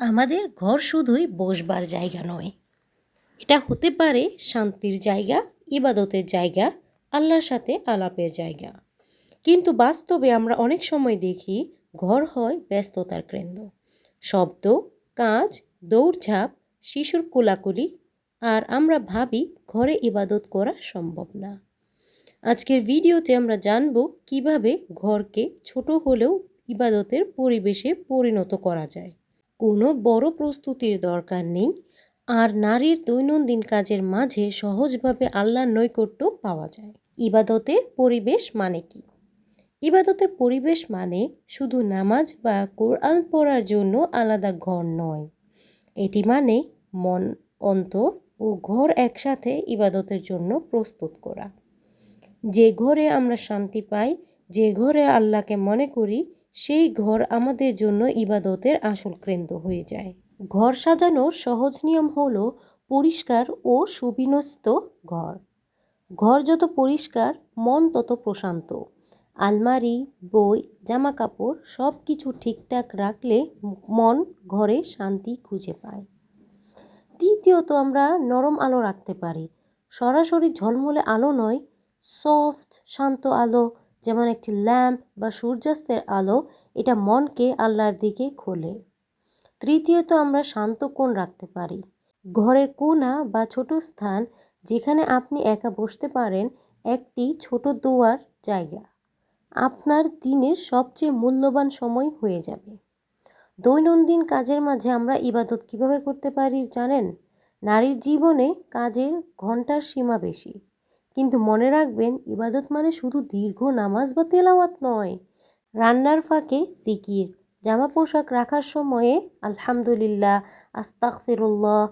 আমাদের ঘর শুধুই বসবার জায়গা নয়, এটা হতে পারে শান্তির জায়গা, ইবাদতের জায়গা, আল্লাহর সাথে আলাপের জায়গা। কিন্তু বাস্তবে আমরা অনেক সময় দেখি ঘর হয় ব্যস্ততার কেন্দ্র। শব্দ, কাজ, দৌড়ঝাঁপ, শিশুর কোলাকুলি, আর আমরা ভাবি ঘরে ইবাদত করা সম্ভব না। আজকের ভিডিওতে আমরা জানব কিভাবে ঘরকে ছোট হলেও ইবাদতের পরিবেশে পরিণত করা যায়। কোনো বড় প্রস্তুতির দরকার নেই, আর নারীর দৈনন্দিন কাজের মাঝে সহজভাবে আল্লাহর নৈকট্য পাওয়া যায়। ইবাদতের পরিবেশ মানে কি? ইবাদতের পরিবেশ মানে শুধু নামাজ বা কোরআন পড়ার জন্য আলাদা ঘর নয়। এটি মানে মন, অন্তর ও ঘর একসাথে ইবাদতের জন্য প্রস্তুত করা। যে ঘরে আমরা শান্তি পাই, যে ঘরে আল্লাহকে মনে করি, সেই ঘর আমাদের জন্য ইবাদতের আসল কেন্দ্র হয়ে যায়। ঘর সাজানোর সহজ নিয়ম হলো পরিষ্কার ও সুবিন্যস্ত ঘর। ঘর যত পরিষ্কার, মন তত প্রশান্ত। আলমারি, বই, জামা কাপড় সব কিছু ঠিকঠাক রাখলে মন ঘরে শান্তি খুঁজে পায়। দ্বিতীয়ত, আমরা নরম আলো রাখতে পারি। সরাসরি ঝলমলে আলো নয়, সফট শান্ত আলো, যেমন একটি ল্যাম্প বা সূর্যাস্তের আলো, এটা মনকে আল্লাহর দিকে খোলে। তৃতীয়ত, আমরা শান্ত কোণ রাখতে পারি। ঘরের কোণা বা ছোট স্থান যেখানে আপনি একা বসতে পারেন, একটি ছোট দোয়ার জায়গা আপনার দিনের সবচেয়ে মূল্যবান সময় হয়ে যাবে। দৈনন্দিন কাজের মাঝে আমরা ইবাদত কিভাবে করতে পারি জানেন? নারীর জীবনে কাজের ঘন্টার সীমা বেশি, কিন্তু মনে রাখবেন ইবাদত মানে শুধু দীর্ঘ নামাজ বা তেলাওয়াত নয়। রান্নার ফাঁকে জিকির, জামা পোশাক রাখার সময়ে আলহামদুলিল্লাহ, আস্তাগফিরুল্লাহ,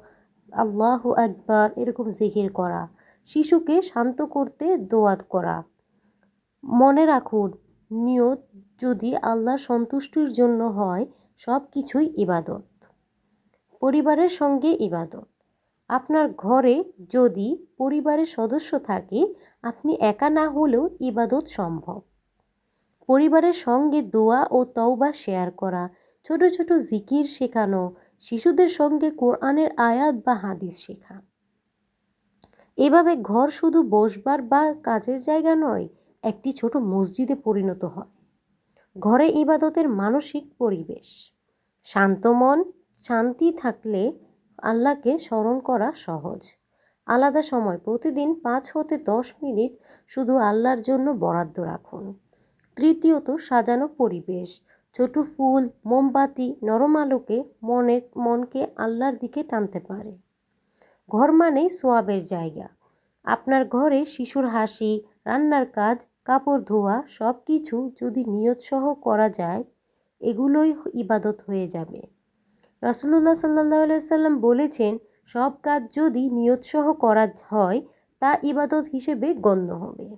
আল্লাহু আকবার এরকম জিকির করা, শিশুকে শান্ত করতে দোয়াত করা। মনে রাখুন, নিয়ত যদি আল্লাহর সন্তুষ্টির জন্য হয়, সব কিছুই ইবাদত। পরিবারের সঙ্গে ইবাদত। আপনার ঘরে যদি পরিবারের সদস্য থাকে, আপনি একা না হলেও ইবাদত সম্ভব। পরিবারের সঙ্গে দোয়া ও তওবা শেয়ার করা, ছোট ছোট জিকির শেখানো, শিশুদের সঙ্গে কোরআনের আয়াত বা হাদিস শেখা। এভাবে ঘর শুধু বসবার বা কাজের জায়গা নয়, একটি ছোট মসজিদে পরিণত হয়। ঘরে ইবাদতের মানসিক পরিবেশ। শান্ত মন, শান্তি থাকলে আল্লাহকে স্মরণ করা সহজ। আলাদা সময়, প্রতিদিন 5 হতে 10 মিনিট শুধু আল্লাহর জন্য বরাদ্দ রাখুন। তৃতীয়ত, সাজানো পরিবেশ। ছোট ফুল, মোমবাতি, নরম আলোকে মনকে আল্লাহর দিকে টানতে পারে। ঘর মানেই সোয়াবের জায়গা। আপনার ঘরে শিশুর হাসি, রান্নার কাজ, কাপড় ধোয়া সব কিছু যদি নিয়তসহ করা যায়, এগুলোই ইবাদত হয়ে যাবে। রাসূলুল্লাহ সাল্লাল্লাহু আলাইহি সাল্লাম বলেছেন, সব কাজ যদি নিয়তসহ করা হয়, তা ইবাদত হিসেবে গণ্য হবে।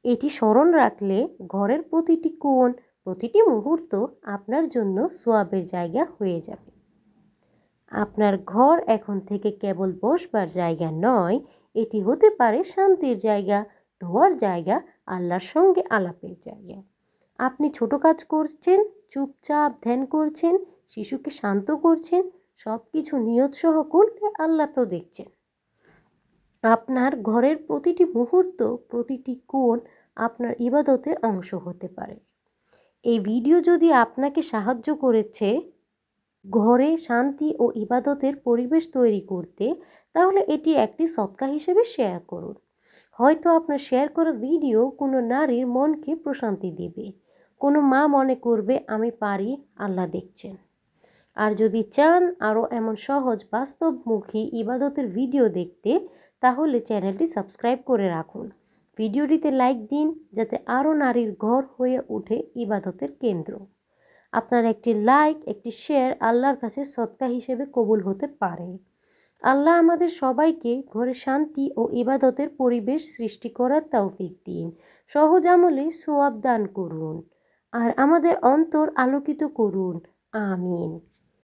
এটি স্মরণ রাখলে ঘরের প্রতিটি কোণ, প্রতিটি মুহূর্ত আপনার জন্য সোয়াবের জায়গা হয়ে যাবে। আপনার ঘর এখন থেকে কেবল বসবার জায়গা নয়, এটি হতে পারে শান্তির জায়গা, ধোয়ার জায়গা, আল্লাহর সঙ্গে আলাপের জায়গা। আপনি ছোট কাজ করছেন, চুপচাপ ধ্যান করছেন, শিশুকে শান্ত করছেন, সব কিছু নিয়তসহ করলে আল্লাহ তো দেখছেন। আপনার ঘরের প্রতিটি মুহূর্ত, প্রতিটি কোণ আপনার ইবাদতের অংশ হতে পারে। এই ভিডিও যদি আপনাকে সাহায্য করেছে ঘরে শান্তি ও ইবাদতের পরিবেশ তৈরি করতে, তাহলে এটি একটি সদকা হিসেবে শেয়ার করুন। হয়তো আপনার শেয়ার করা ভিডিও কোনো নারীর মনকে প্রশান্তি দেবে, কোনো মা মনে করবে আমি পারি, আল্লাহ দেখছেন। আর যদি চান আরও এমন সহজ বাস্তবমুখী ইবাদতের ভিডিও দেখতে, তাহলে চ্যানেলটি সাবস্ক্রাইব করে রাখুন। ভিডিওটিতে লাইক দিন যাতে আরও নারীর ঘর হয়ে ওঠে ইবাদতের কেন্দ্র। আপনার একটি লাইক, একটি শেয়ার আল্লাহর কাছে সদকা হিসেবে কবুল হতে পারে। আল্লাহ আমাদের সবাইকে ঘরে শান্তি ও ইবাদতের পরিবেশ সৃষ্টি করার তৌফিক দিন। সহজ আমলে সোয়াব দান করুন আর আমাদের অন্তর আলোকিত করুন। আমিন।